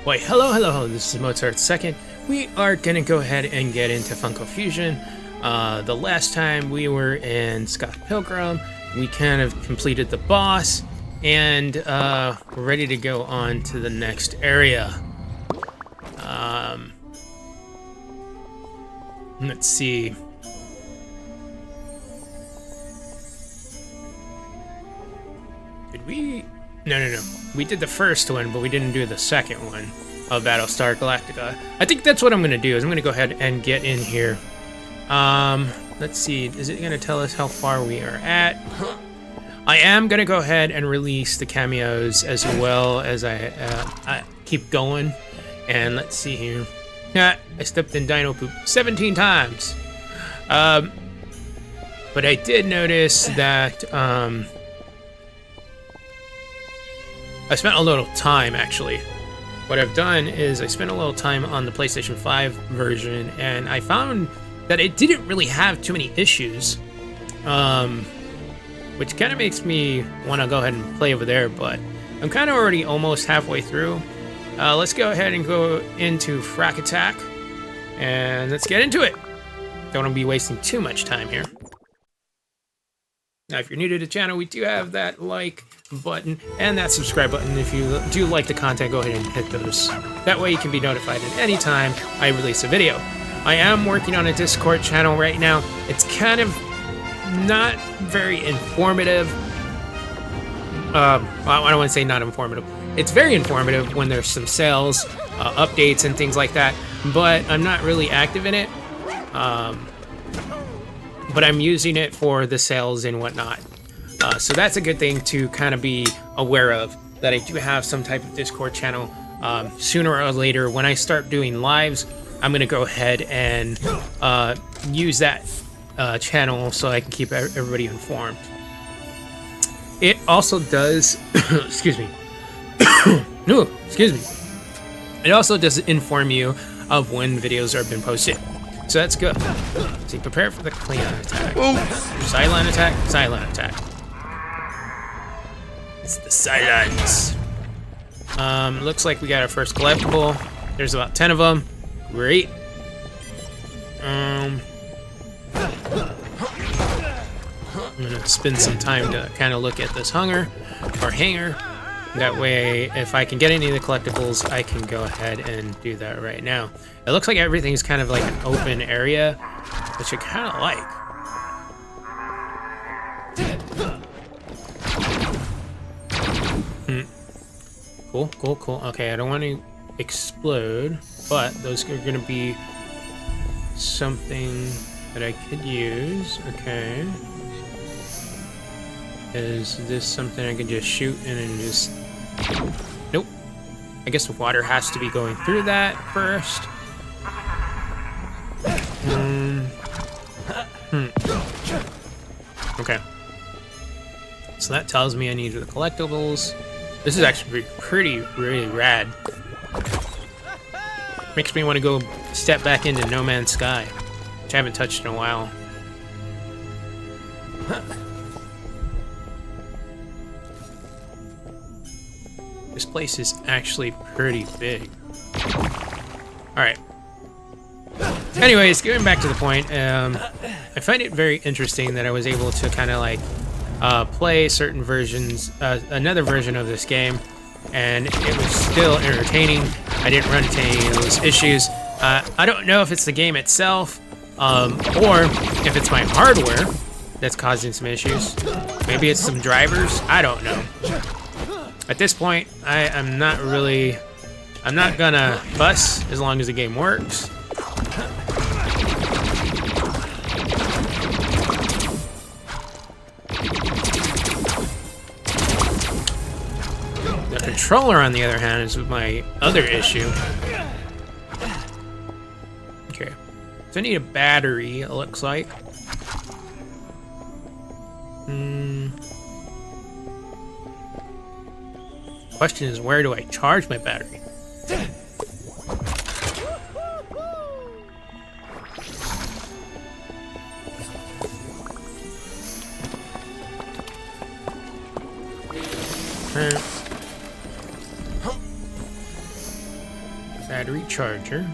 Why, hello, this is Mozart Second. We are gonna go ahead and get into Funko Fusion. The last time we were in Scott Pilgrim, we kind of completed the boss, and we're ready to go on to the next area. Let's see. Did we? No. We did the first one, but we didn't do the second one of Battlestar Galactica. I think that's what I'm gonna do, is I'm gonna go ahead and get in here. Let's see, is it gonna tell us how far we are at? I am gonna go ahead and release the cameos as well as I keep going. And let's see here. Yeah, I stepped in dino poop 17 times. But I did notice that, I spent a little time, actually. What I've done is I spent a little time on the PlayStation 5 version, and I found that it didn't really have too many issues, which kind of makes me want to go ahead and play over there, but I'm kind of already almost halfway through. Let's go ahead and go into Frak Attack, and let's get into it. Don't want to be wasting too much time here. Now, if you're new to the channel, we do have that like button and that subscribe button. If you do like the content, go ahead and hit those. That way you can be notified at any time I release a video. I am working on a Discord channel right now. It's kind of not very informative. I don't want to say not informative. It's very informative when there's some sales, updates, and things like that, but I'm not really active in it. But I'm using it for the sales and whatnot. So that's a good thing to kind of be aware of, that I do have some type of Discord channel. Sooner or later, when I start doing lives, I'm gonna go ahead and use that channel so I can keep everybody informed. It also does, excuse me. No, excuse me. It also does inform you of when videos are been posted. So that's good. So prepare for the clean attack. Silent attack, silent attack. It's the silence. Looks like we got our first collectible. There's about 10 of them. Great. I'm gonna spend some time to kind of look at this hanger. That way, if I can get any of the collectibles, I can go ahead and do that right now. It looks like everything's kind of like an open area, which I kind of like. Cool. Okay, I don't want to explode, but those are going to be something that I could use. Okay. Is this something I can just shoot in and just... Nope. I guess the water has to be going through that first. Okay. So that tells me I need the collectibles. This is actually really rad. Makes me want to go step back into No Man's Sky, which I haven't touched in a while. This place is actually pretty big. Alright. Anyways, getting back to the point, I find it very interesting that I was able to kind of like play certain versions, another version of this game, and it was still entertaining. I didn't run into any of those issues. I don't know if it's the game itself, or if it's my hardware that's causing some issues. Maybe it's some drivers, I don't know. At this point, I'm not gonna fuss as long as the game works. The controller, on the other hand, is my other issue. Okay, so I need a battery, it looks like. Question is, where do I charge my battery? Battery charger.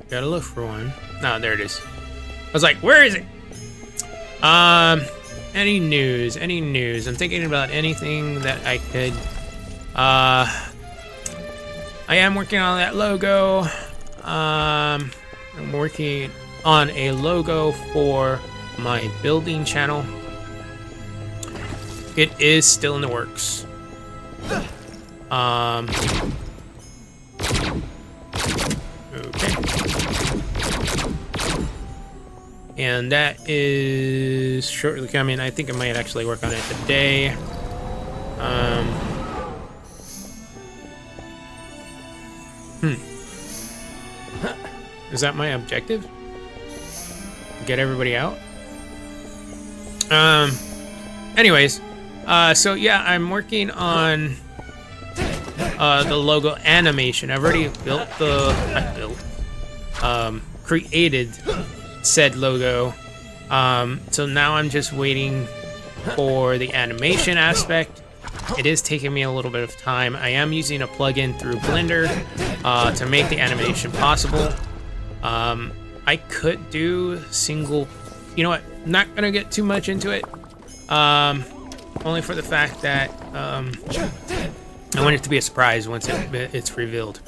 Gotta look for one. No, there it is. I was like, where is it? Any news? Any news? I'm thinking about anything that I could. I am working on that logo. I'm working on a logo for my building channel. It is still in the works. Okay. And that is shortly coming. I think I might actually work on it today. Is that my objective? Get everybody out? Anyways, so yeah, I'm working on the logo animation. I've already created said logo. So now I'm just waiting for the animation aspect. It is taking me a little bit of time. I am using a plugin through Blender to make the animation possible. I could do single, you know what, not gonna get too much into it. Only for the fact that I want it to be a surprise once it's revealed.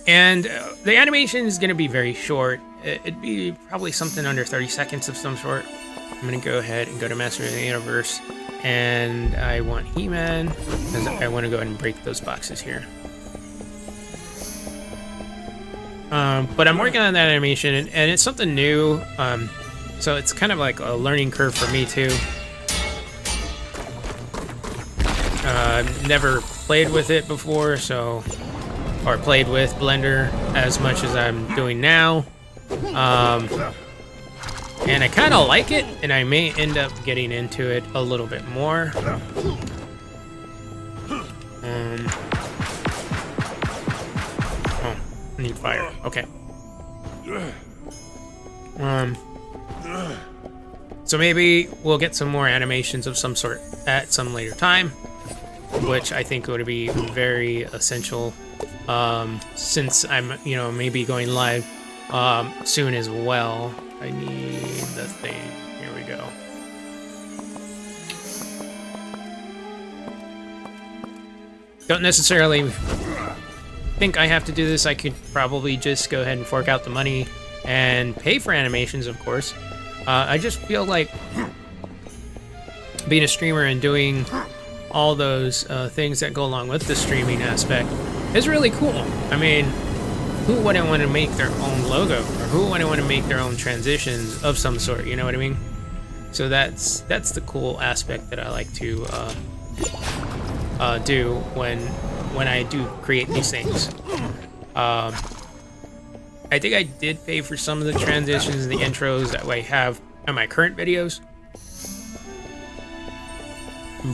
And the animation is going to be very short. It'd be probably something under 30 seconds of some sort. I'm going to go ahead and go to Master of the Universe. And I want He-Man, because I want to go ahead and break those boxes here. But I'm working on that animation, and it's something new. So it's kind of like a learning curve for me, too. I've never played with it before, or played with Blender as much as I'm doing now. And I kind of like it, and I may end up getting into it a little bit more. Oh, I need fire. Okay. So maybe we'll get some more animations of some sort at some later time, which I think would be very essential, since I'm, maybe going live soon as well. I need the thing. Here we go. Don't necessarily think I have to do this. I could probably just go ahead and fork out the money and pay for animations, of course. I just feel like being a streamer and doing all those things that go along with the streaming aspect is really cool. I mean, who wouldn't want to make their own logo, or who wouldn't want to make their own transitions of some sort? You know what I mean? So that's the cool aspect that I like to do when I do create these things. I think I did pay for some of the transitions and the intros that I have in my current videos.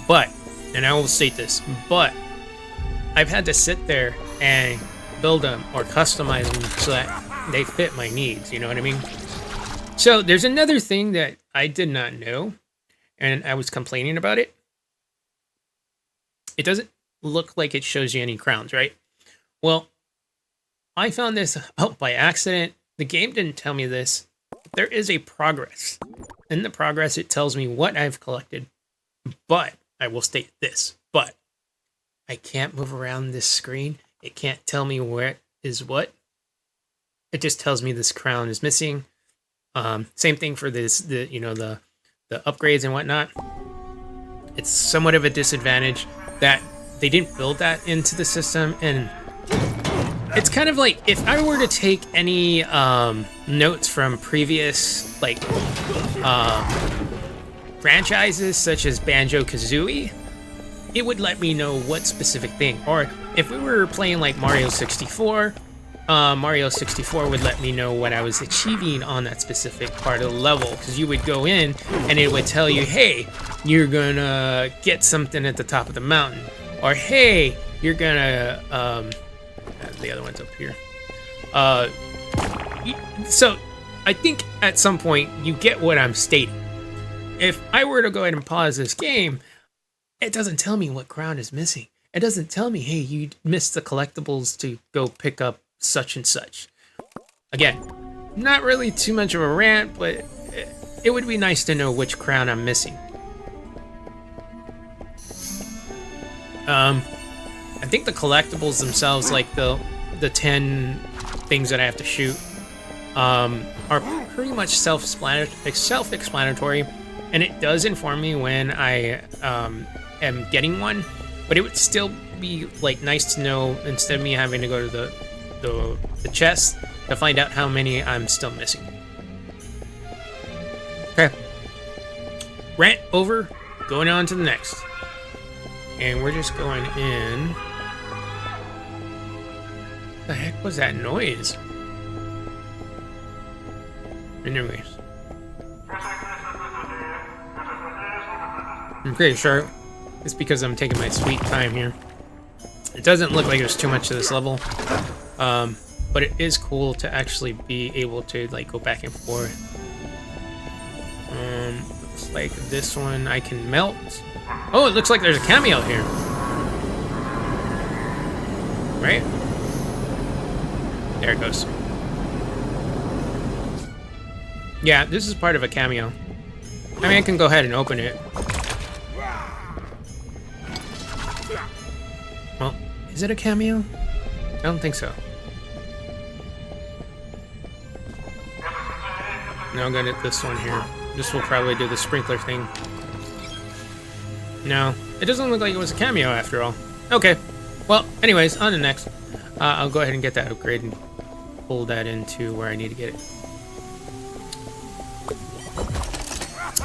But, and I will state this, but I've had to sit there and build them or customize them so that they fit my needs, you know what I mean? So there's another thing that I did not know, and I was complaining about it. It doesn't look like it shows you any crowns, right? Well, I found this out by accident. The game didn't tell me this. There is a progress. In the progress, it tells me what I've collected. But, I will state this, but I can't move around this screen. It can't tell me where is what. It just tells me this crown is missing. Same thing for this, the upgrades and whatnot. It's somewhat of a disadvantage that they didn't build that into the system, and it's kind of like if I were to take any notes from previous franchises such as Banjo-Kazooie, it would let me know what specific thing. Or if we were playing like Mario 64, Mario 64 would let me know what I was achieving on that specific part of the level, because you would go in and it would tell you, hey, you're gonna get something at the top of the mountain, or hey, you're gonna the other one's up here. So I think at some point you get what I'm stating. If I were to go ahead and pause this game, it doesn't tell me what crown is missing. It doesn't tell me, hey, you missed the collectibles to go pick up such and such. Again, not really too much of a rant, but it would be nice to know which crown I'm missing. I think the collectibles themselves, like the 10 things that I have to shoot, are pretty much self-explanatory, and it does inform me when I am getting one. But it would still be like nice to know, instead of me having to go to the chest to find out how many I'm still missing. Okay. Rant over. Going on to the next. And we're just going in. What the heck was that noise? Anyways. I'm pretty sure it's because I'm taking my sweet time here. It doesn't look like there's too much to this level. But it is cool to actually be able to like go back and forth. Looks like this one I can melt. Oh, it looks like there's a cameo here. Right? There it goes. Yeah, this is part of a cameo. I mean, I can go ahead and open it. Well, is it a cameo? I don't think so. Now I'm gonna get this one here. This will probably do the sprinkler thing. No, it doesn't look like it was a cameo after all. Okay, well, anyways, on to the next. I'll go ahead and get that upgrade and pull that into where I need to get it.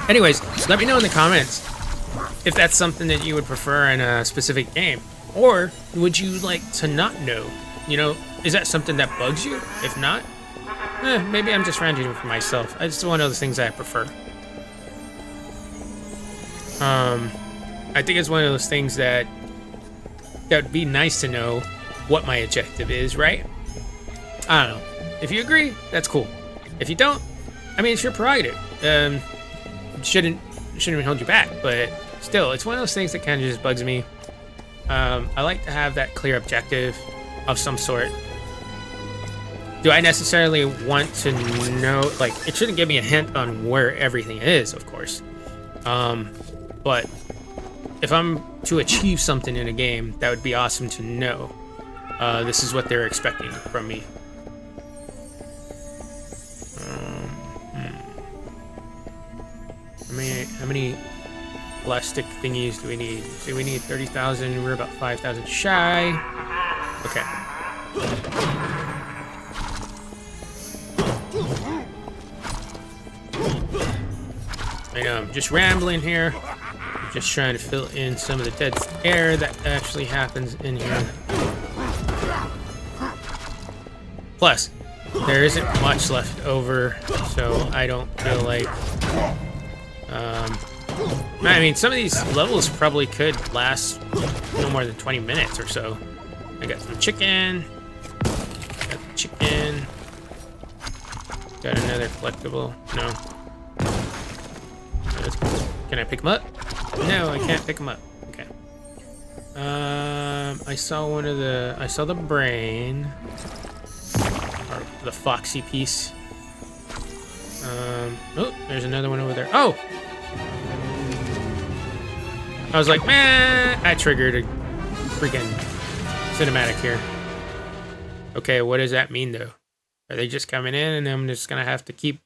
Anyways, let me know in the comments if that's something that you would prefer in a specific game. Or would you like to not know? You know, is that something that bugs you? If not, maybe I'm just ranting for myself. It's one of those things that I prefer. I think it's one of those things that would be nice to know what my objective is, right? I don't know. If you agree, that's cool. If you don't, I mean, it's your prerogative. Shouldn't hold you back, but still, it's one of those things that kind of just bugs me. I like to have that clear objective of some sort. Do I necessarily want to know, like, it shouldn't give me a hint on where everything is, of course. But if I'm to achieve something in a game, that would be awesome to know. This is what they're expecting from me. How many plastic thingies do we need? So we need 30,000. We're about 5,000 shy. Okay. I know, I'm just rambling here. I'm just trying to fill in some of the dead air that actually happens in here. Plus, there isn't much left over, so I don't feel like... I mean, some of these levels probably could last no more than 20 minutes or so. I got some chicken. Got the chicken. Got another collectible. No. Can I pick them up? No, I can't pick them up. Okay. I saw one of the... I saw the brain. Or the foxy piece. Oh, there's another one over there. Oh! I was like, man, I triggered a freaking cinematic here. Okay, what does that mean, though? Are they just coming in and I'm just gonna have to keep...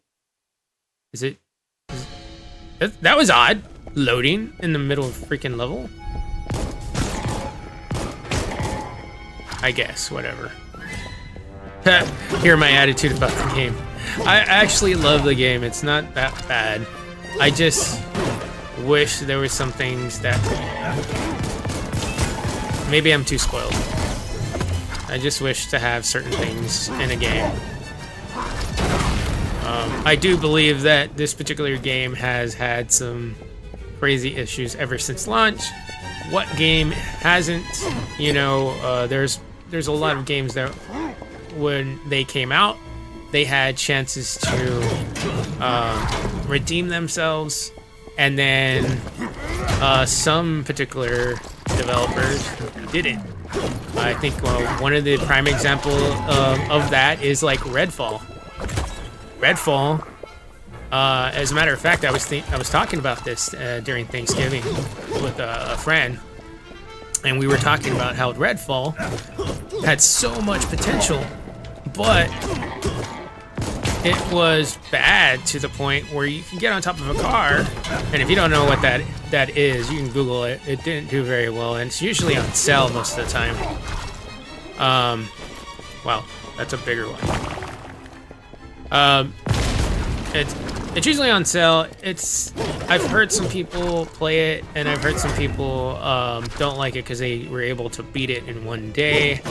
That was odd. Loading in the middle of freaking level. I guess, whatever. Hear my attitude about the game. I actually love the game. It's not that bad. I just wish there were some things that... Maybe I'm too spoiled. I just wish to have certain things in a game. I do believe that this particular game has had some crazy issues ever since launch. What game hasn't? You know, there's a lot of games that when they came out, they had chances to redeem themselves, and then some particular developers didn't. I think one of the prime example of that is like Redfall. Redfall. As a matter of fact, I was talking about this during Thanksgiving with a friend, and we were talking about how Redfall had so much potential, but it was bad to the point where you can get on top of a car, and if you don't know what that is, you can Google it. It didn't do very well, and it's usually on sale most of the time. Well, that's a bigger one. It's usually on sale. I've heard some people play it, and I've heard some people don't like it because they were able to beat it in one day.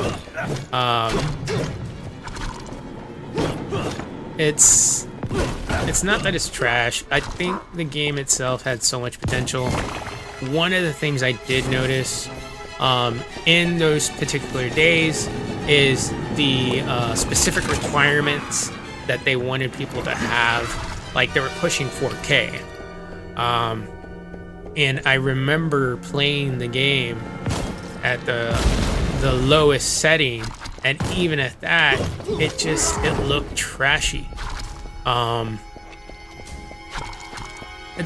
It's not that it's trash. I think the game itself had so much potential. One of the things I did notice in those particular days is the specific requirements that they wanted people to have. Like, they were pushing 4K. And I remember playing the game at the lowest setting, and even at that, it looked trashy. At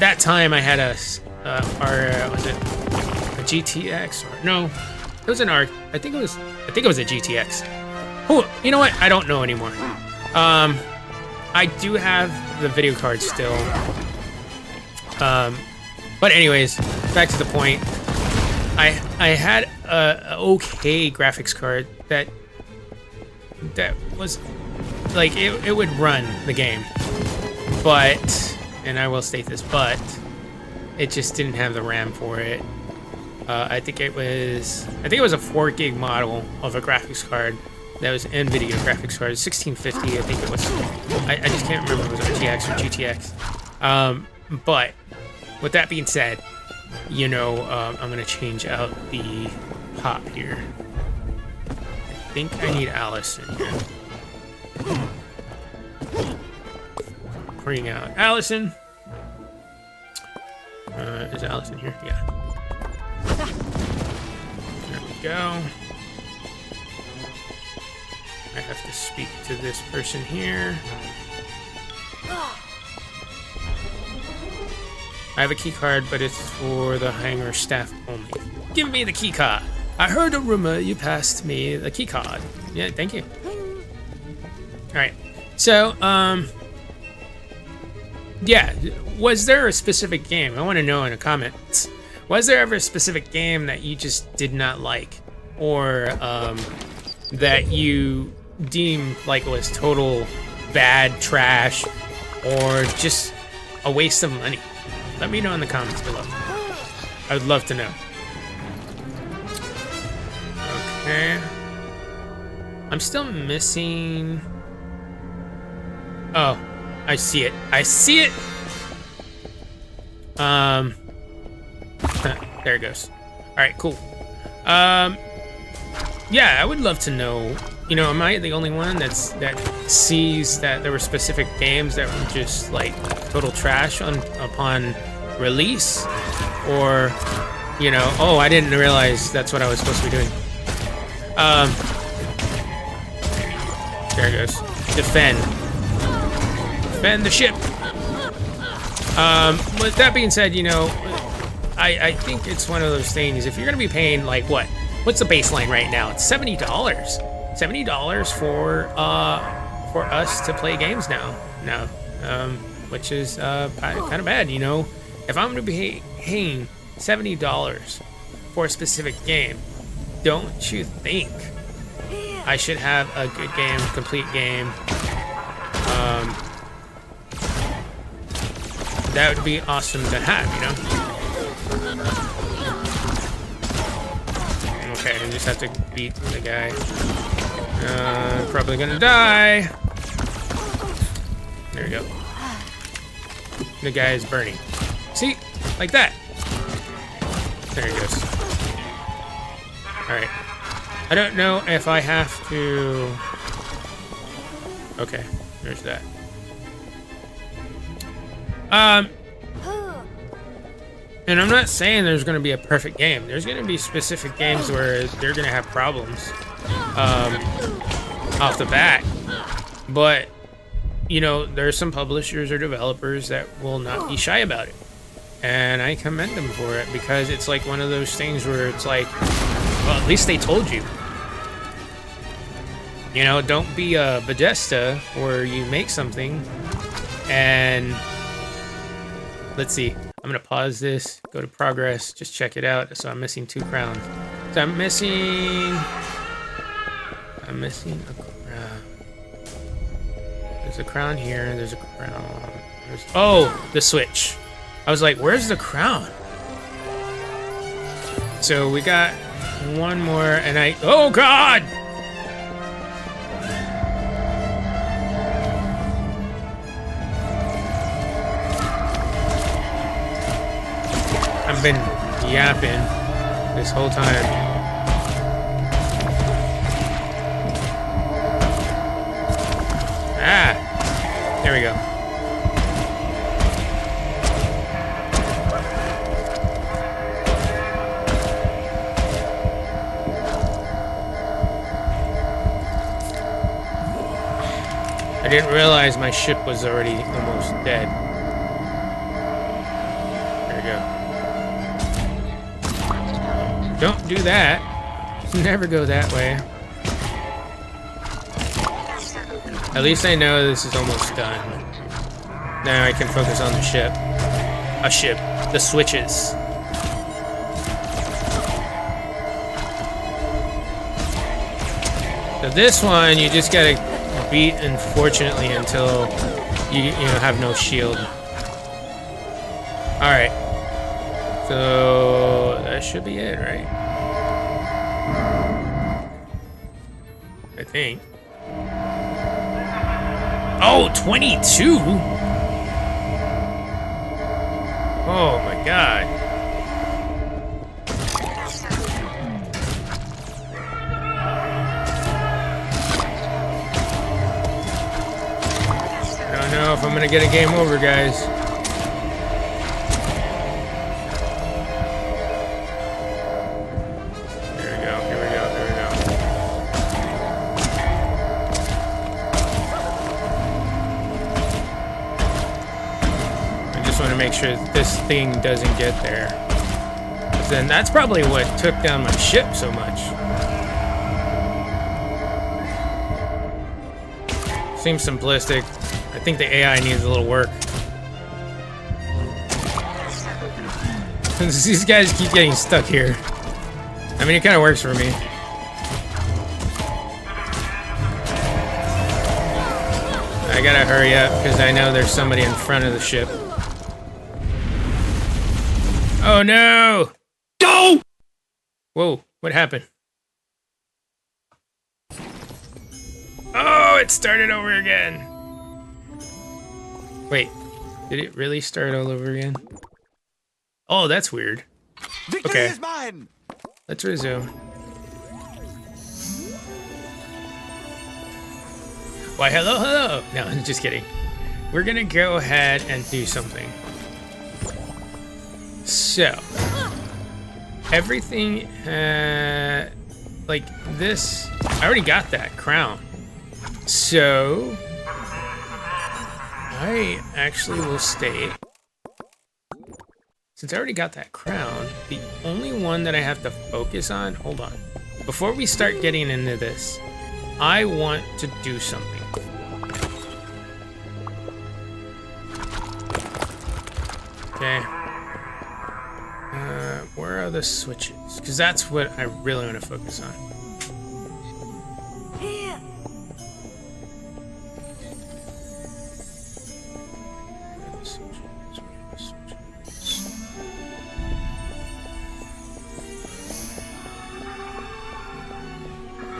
that time, I had was it a GTX? Or, no, it was an R. I think it was a GTX. Oh, you know what? I don't know anymore. I do have the video card still. But anyways, back to the point. I had a okay graphics card that was like it would run the game, but, and I will state this, but it just didn't have the RAM for it. I think it was a 4 gig model of a graphics card. That was NVIDIA graphics card, 1650, I think it was. I just can't remember if it was RTX or GTX. But with that being said, you know, I'm gonna change out the pop here. I think I need Allison here. Bring out Allison. Is Allison here? Yeah. There we go. I have to speak to this person here. I have a key card, but it's for the hangar staff only. Give me the key card. I heard a rumor you passed me the key card. Yeah, thank you. Alright. So, yeah, was there a specific game? I want to know in the comments. Was there ever a specific game that you just did not like? Or, that you deemed like it was total bad trash or just a waste of money? Let me know in the comments below. I would love to know. Okay. I'm still missing... Oh, I see it. I see it! There it goes. Alright, cool. Yeah, I would love to know, you know, am I the only one that sees that there were specific games that were just like total trash upon release? Or, you know, oh, I didn't realize that's what I was supposed to be doing. There it goes. Defend. Defend the ship. With that being said, you know, I think it's one of those things, if you're gonna be paying like what's the baseline right now? It's $70. $70 for us to play games now, which is kind of bad, you know. If I'm gonna be paying $70 for a specific game, don't you think I should have a good game, complete game? That would be awesome to have, you know. Okay, I just have to beat the guy. Probably gonna die. There we go. The guy is burning. See? Like that. There he goes. Alright. I don't know if I have to... Okay, there's that. And I'm not saying there's going to be a perfect game. There's going to be specific games where they're going to have problems off the bat. But, you know, there's some publishers or developers that will not be shy about it. And I commend them for it, because it's like one of those things where it's like, well, at least they told you. You know, don't be a Bethesda where you make something and... Let's see. I'm going to pause this, go to progress, just check it out. So I'm missing 2 crowns. So I'm missing a crown. There's a crown here. There's a crown. Oh, the switch. I was like, where's the crown? So we got one more, and oh God! I've been yapping this whole time. Ah, there we go. I didn't realize my ship was already almost dead. There we go. Don't do that. Never go that way. At least I know this is almost done. Now I can focus on the ship. The switches. So this one, you just gotta beat, unfortunately, until you have no shield. All right. So that should be it, right? I think. Oh, 22? Oh my God. I don't know if I'm gonna get a game over, guys. Make sure this thing doesn't get there. Then that's probably what took down my ship so much. Seems simplistic. I think the AI needs a little work. These guys keep getting stuck here. I mean, it kind of works for me. I gotta hurry up because I know there's somebody in front of the ship. Oh no! Go! Whoa, what happened? Oh, it started over again. Wait, did it really start all over again? Oh, that's weird. Okay, is mine. Let's resume. Why, hello, hello. No, I'm just kidding. We're gonna go ahead and do something. So, everything, like this, I already got that crown. So, I actually will state, since I already got that crown, the only one that I have to focus on, hold on. Before we start getting into this, I want to do something. Okay. Where are the switches? Because that's what I really want to focus on. Here. Where are the switches? Where are the switches?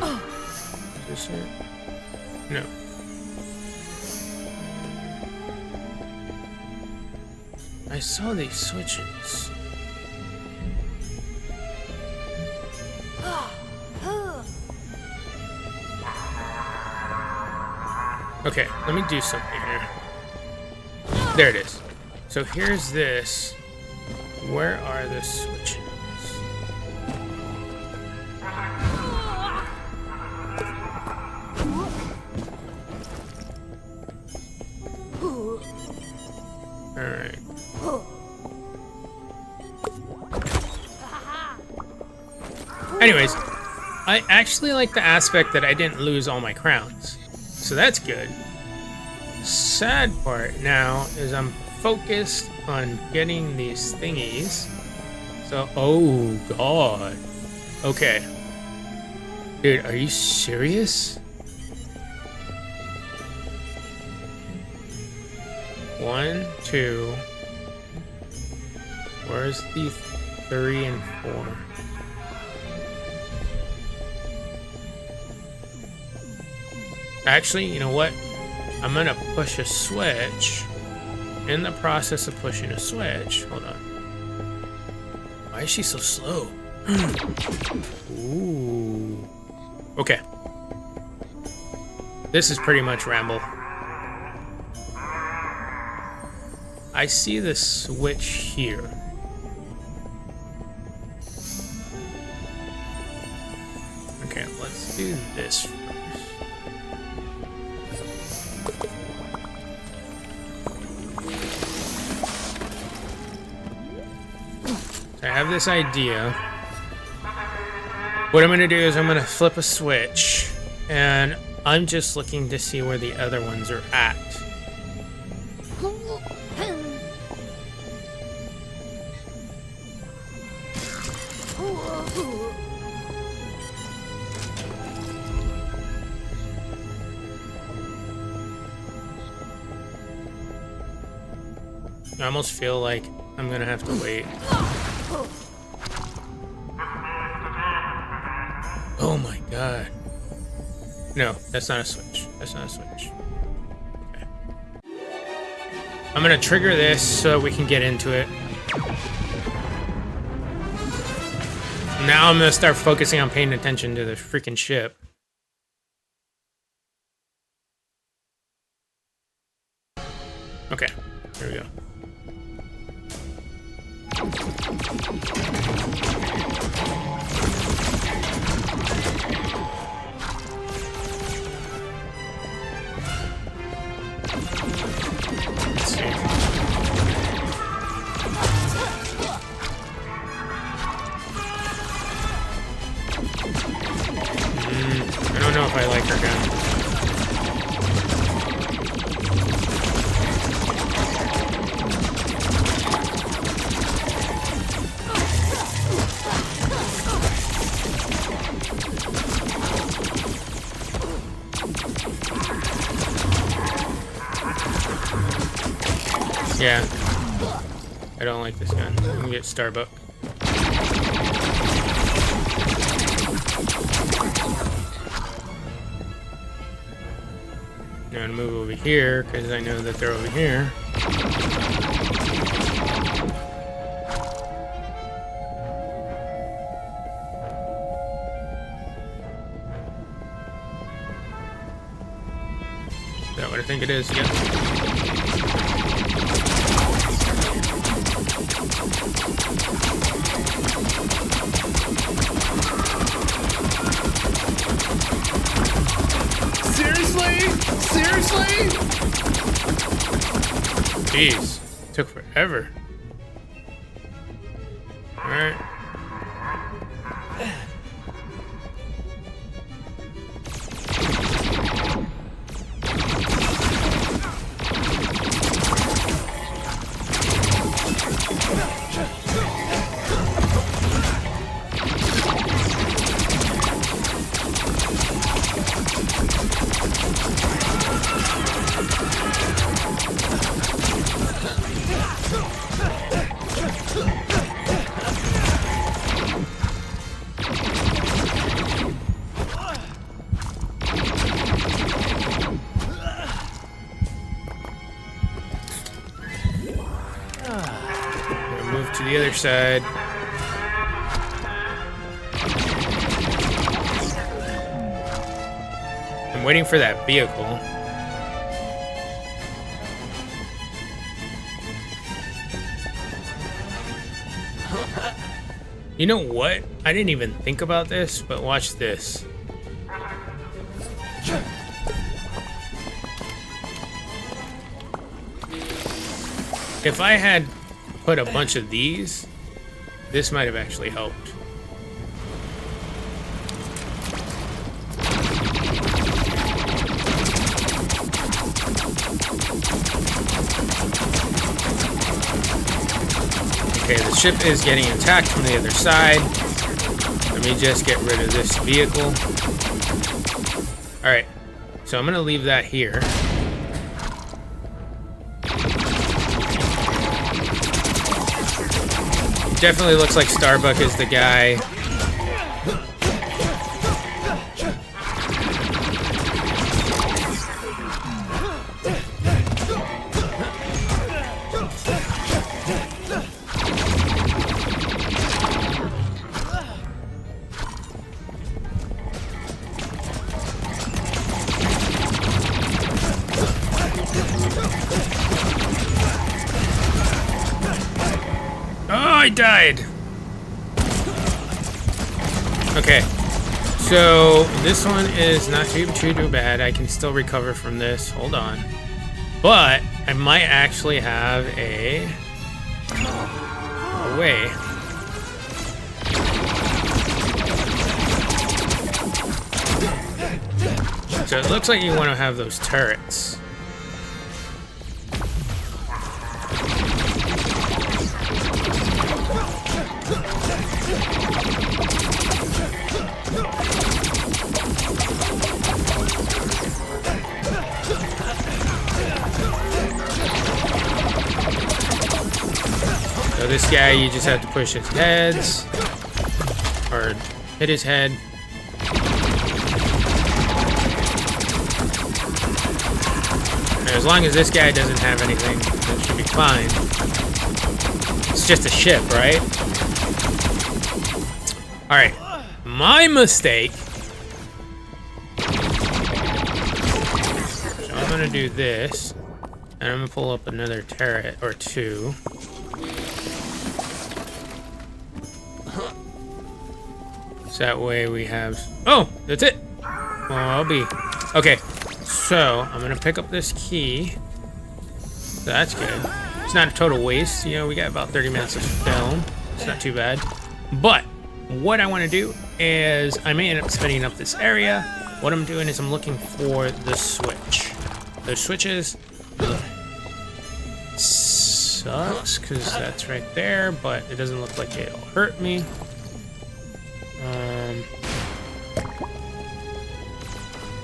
Oh. Is this it? No. I saw these switches. Okay, let me do something here. There it is. So here's this. Where are the switches? Alright. Anyways, I actually like the aspect that I didn't lose all my crowns. So that's good. Sad part now is I'm focused on getting these thingies. So, oh god. Okay. Dude, are you serious? 1, 2. Where's the 3 and 4? Actually, you know what? I'm gonna push a switch. In the process of pushing a switch, hold on. Why is she so slow? Ooh. Okay. This is pretty much ramble. I see the switch here. Okay, let's do this first. I have this idea. What I'm gonna do is I'm gonna flip a switch, and I'm just looking to see where the other ones are at. I almost feel like I'm gonna have to wait. Oh my god. No, that's not a switch. That's not a switch. Okay. I'm gonna trigger this so we can get into it. Now I'm gonna start focusing on paying attention to the freaking ship. Okay, here we go. Let's see. I don't know if I like her gun. Yeah, I don't like this gun. I'm gonna get Starbuck. I'm gonna move over here because I know that they're over here. Is that what I think it is? Yeah. Seriously? Jeez, took forever. All right. Move to the other side. I'm waiting for that vehicle. You know what? I didn't even think about this, but watch this. If I had put a bunch of these, this might have actually helped. Okay, the ship is getting attacked from the other side. Let me just get rid of this vehicle. Alright, so I'm gonna leave that here. Definitely looks like Starbuck is the guy. I died. Okay, so this one is not too bad. I can still recover from this. Hold on, but I might actually have a way. So it looks like you want to have those turrets. So this guy, you just have to push his heads, or hit his head. And as long as this guy doesn't have anything, it should be fine. It's just a ship, right? Alright, my mistake. So I'm gonna do this, and I'm gonna pull up another turret or two. So that way we have... Oh, that's it. Well, I'll be... Okay, so I'm gonna pick up this key. So that's good. It's not a total waste. You know, we got about 30 minutes of film. It's not too bad. But what I want to do is I may end up spinning up this area. What I'm doing is I'm looking for the switch. Those switches sucks because that's right there, but it doesn't look like it'll hurt me.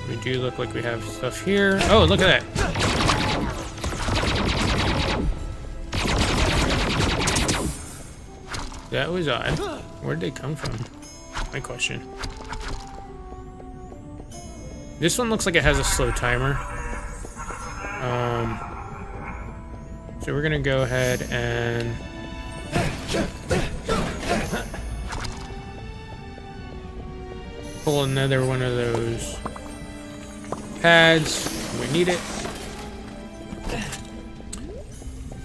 We do look like we have stuff here. Oh, look at that. That was odd. Where'd they come from? My question. This one looks like it has a slow timer. So we're gonna go ahead and pull another one of those pads. We need it.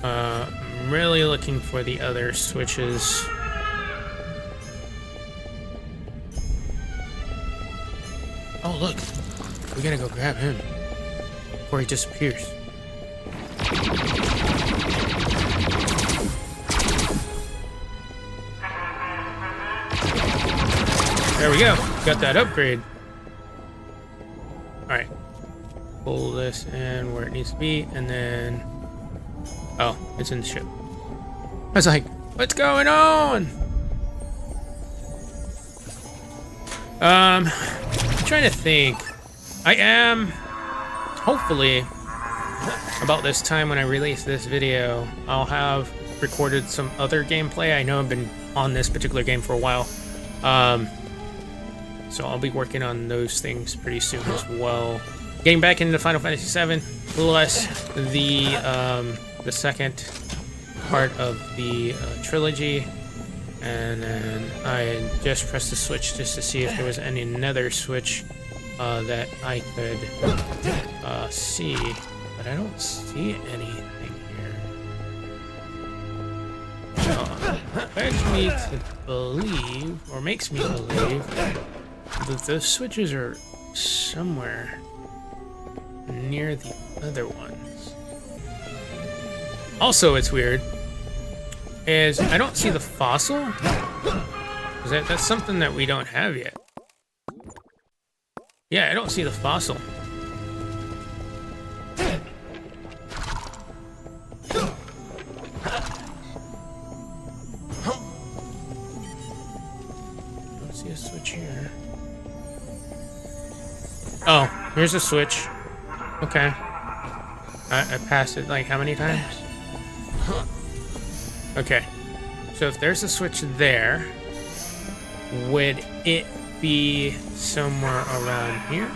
I'm really looking for the other switches. Oh, look. We gotta go grab him before he disappears. There we go. Got that upgrade. Alright. Pull this in where it needs to be, and then... Oh, it's in the ship. I was like, what's going on? I'm trying to think. I am... Hopefully, about this time when I release this video, I'll have recorded some other gameplay. I know I've been on this particular game for a while. So I'll be working on those things pretty soon as well. Getting back into Final Fantasy VII, plus the second part of the trilogy. And then I just pressed the switch just to see if there was another switch that I could see. But I don't see anything here. begs me to believe, or makes me believe, that those switches are somewhere near the other ones. Also, it's weird, is I don't see the fossil. That's something that we don't have yet. Yeah, I don't see the fossil. Don't see a switch here. Oh, here's a switch. Okay. I passed it like how many times? Okay. So if there's a switch there, would it be somewhere around here?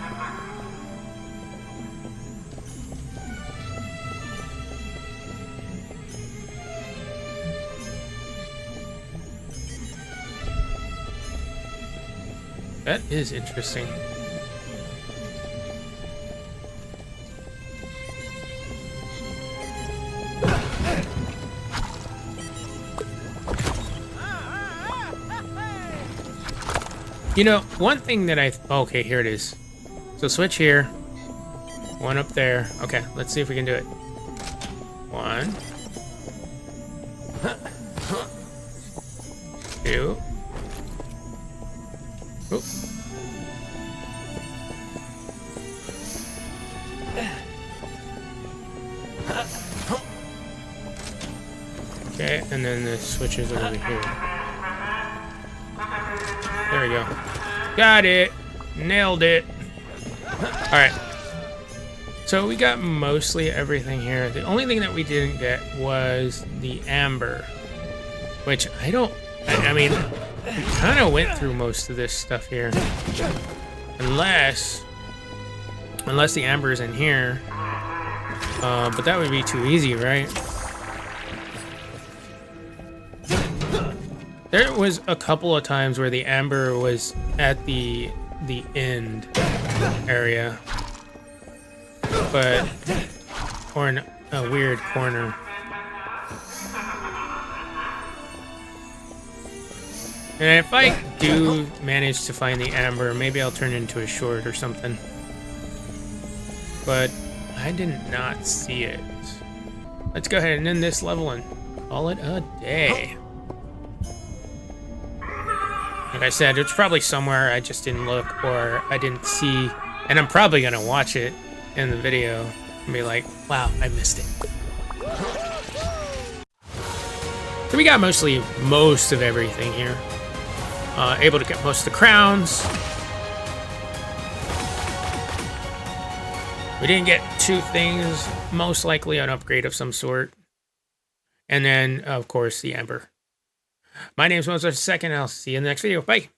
That is interesting. You know, one thing that okay, here it is. So switch here. One up there. Okay, let's see if we can do it. One. Two. Oop. Okay, and then the switch is over here. There we go. Got it. Nailed it. Alright. So we got mostly everything here. The only thing that we didn't get was the amber. Which I mean, we kind of went through most of this stuff here. Unless the amber is in here. But that would be too easy, right? There was a couple of times where the amber was at the end area, but or in a weird corner. And if I do manage to find the amber, maybe I'll turn it into a short or something. But I did not see it. Let's go ahead and end this level and call it a day. Like I said, it's probably somewhere I just didn't look or I didn't see, and I'm probably gonna watch it in the video and be like, wow, I missed it. So we got most of everything here. Able to get most of the crowns. We didn't get two things, most likely an upgrade of some sort. And then, of course, the Ember. My name is Moses II, and I'll see you in the next video. Bye!